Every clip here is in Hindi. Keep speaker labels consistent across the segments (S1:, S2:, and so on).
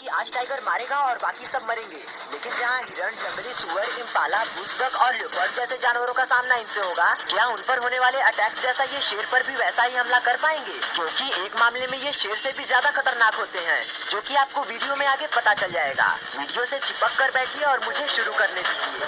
S1: कि आज टाइगर मारेगा और बाकी सब मरेंगे, लेकिन जहाँ हिरण, जंगली सुअर, इम्पाला, बुशबक और लेपर्ड जैसे जानवरों का सामना इनसे होगा, क्या उन पर होने वाले अटैक्स जैसा ये शेर पर भी वैसा ही हमला कर पाएंगे? क्योंकि एक मामले में ये शेर से भी ज्यादा खतरनाक होते हैं, जो कि आपको वीडियो में आगे पता चल जाएगा। वीडियो से चिपक कर बैठिए और मुझे शुरू करने दीजिए।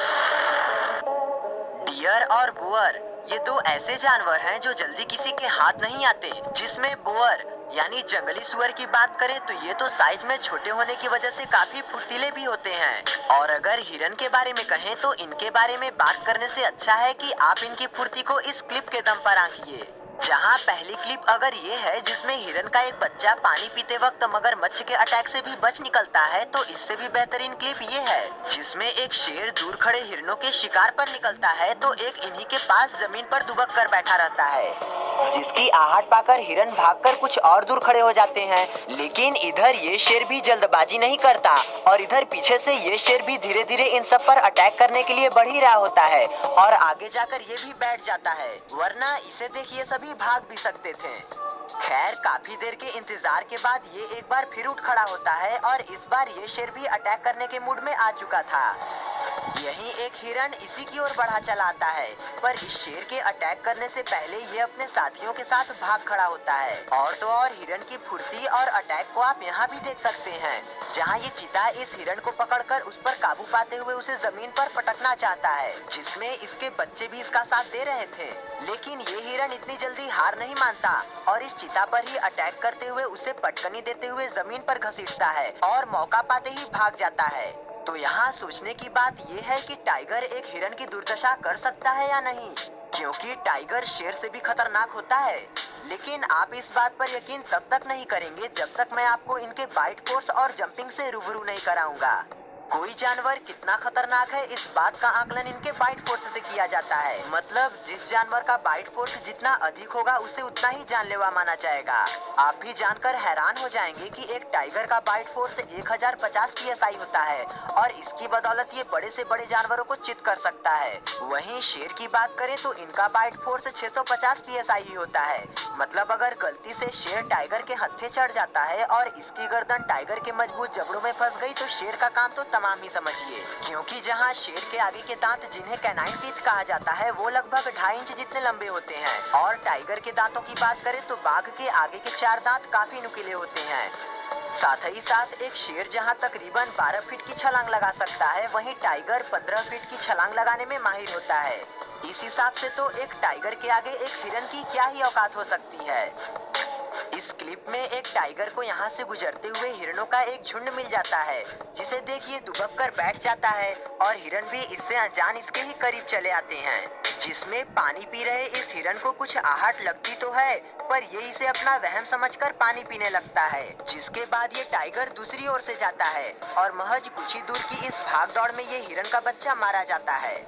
S1: डियर और बुअर, ये दो ऐसे जानवर हैं जो जल्दी किसी के हाथ नहीं आते। जिसमें बुअर यानी जंगली सुअर की बात करें तो ये तो साइज में छोटे होने की वजह से काफी फुर्तीले भी होते हैं। और अगर हिरन के बारे में कहें तो इनके बारे में बात करने से अच्छा है कि आप इनकी फुर्ती को इस क्लिप के दम पर आंकिए। जहां पहली क्लिप अगर ये है जिसमें हिरन का एक बच्चा पानी पीते वक्त मगरमच्छ के अटैक से भी बच निकलता है, तो इससे भी बेहतरीन क्लिप ये है जिसमें एक शेर दूर खड़े हिरनों के शिकार पर निकलता है तो एक इन्हीं के पास जमीन पर दुबक कर बैठा रहता है, जिसकी आहट पाकर हिरन भागकर कुछ और दूर खड़े हो जाते हैं। लेकिन इधर ये शेर भी जल्दबाजी नहीं करता और इधर पीछे से ये शेर भी धीरे धीरे इन सब पर अटैक करने के लिए बढ़ ही रहा होता है और आगे जाकर ये भी बैठ जाता है, वरना इसे देखिए सभी भाग भी सकते थे। खैर, काफी देर के इंतजार के बाद ये एक बार फिर उठ खड़ा होता है और इस बार ये शेर भी अटैक करने के मूड में आ चुका था। यही एक हिरन इसी की ओर बढ़ा चला आता है, पर इस शेर के अटैक करने से पहले ये अपने साथियों के साथ भाग खड़ा होता है। और तो और हिरन की फुर्ती और अटैक को आप यहाँ भी देख सकते हैं, जहाँ ये चीता इस हिरन को पकड़कर उस पर काबू पाते हुए उसे जमीन पर पटकना चाहता है, जिसमें इसके बच्चे भी इसका साथ दे रहे थे। लेकिन ये हिरन इतनी जल्दी हार नहीं मानता और इस चीता पर ही अटैक करते हुए उसे पटकनी देते हुए जमीन पर घसीटता है और मौका पाते ही भाग जाता है। तो यहाँ सोचने की बात ये है कि टाइगर एक हिरन की दुर्दशा कर सकता है या नहीं, क्योंकि टाइगर शेर से भी खतरनाक होता है। लेकिन आप इस बात पर यकीन तब तक नहीं करेंगे जब तक मैं आपको इनके बाइट फोर्स और जंपिंग से रूबरू नहीं कराऊंगा। कोई जानवर कितना खतरनाक है इस बात का आकलन इनके बाइट फोर्स से किया जाता है। मतलब जिस जानवर का बाइट फोर्स जितना अधिक होगा उसे उतना ही जानलेवा माना जाएगा। आप भी जानकर हैरान हो जाएंगे कि एक टाइगर का बाइट फोर्स 1050 psi होता है और इसकी बदौलत ये बड़े से बड़े जानवरों को चित कर सकता है। वहीं शेर की बात करें तो इनका बाइट फोर्स 650 psi ही होता है। मतलब अगर गलती से शेर टाइगर के हत्थे चढ़ जाता है और इसकी गर्दन टाइगर के मजबूत जबड़ों में फंस गई तो शेर का काम तो तमाम ही समझिए, क्योंकि जहां शेर के आगे के दांत जिन्हें कैनाइन टीथ कहा जाता है वो लगभग 2.5 इंच जितने लंबे होते हैं और टाइगर के दांतों की बात करें तो बाघ के आगे के 4 दांत काफी नुकीले होते हैं। साथ ही साथ एक शेर जहां तकरीबन 12 फीट की छलांग लगा सकता है, वहीं टाइगर 15 फीट की छलांग लगाने में माहिर होता है। इस हिसाब से तो एक टाइगर के आगे एक हिरन की क्या ही औकात हो सकती है। इस क्लिप में एक टाइगर को यहाँ से गुजरते हुए हिरणों का एक झुंड मिल जाता है, जिसे देखिए दुबक कर बैठ जाता है और हिरन भी इससे अनजान इसके ही करीब चले आते हैं, जिसमें पानी पी रहे इस हिरन को कुछ आहट लगती तो है, पर ये इसे अपना वहम समझकर पानी पीने लगता है। जिसके बाद ये टाइगर दूसरी ओर से जाता है और महज कुछ ही दूर की इस भाग दौड़ में ये हिरन का बच्चा मारा जाता है।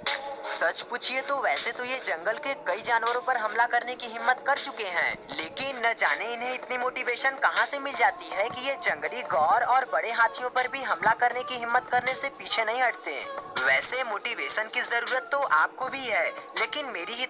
S1: सच पूछिए तो वैसे तो ये जंगल के कई जानवरों पर हमला करने की हिम्मत कर चुके हैं, लेकिन न जाने इन्हें इतनी मोटिवेशन कहां से मिल जाती है कि ये जंगली गौर और बड़े हाथियों पर भी हमला करने की हिम्मत करने से पीछे नहीं हटते। वैसे मोटिवेशन की जरूरत तो आपको भी है, लेकिन मेरी ही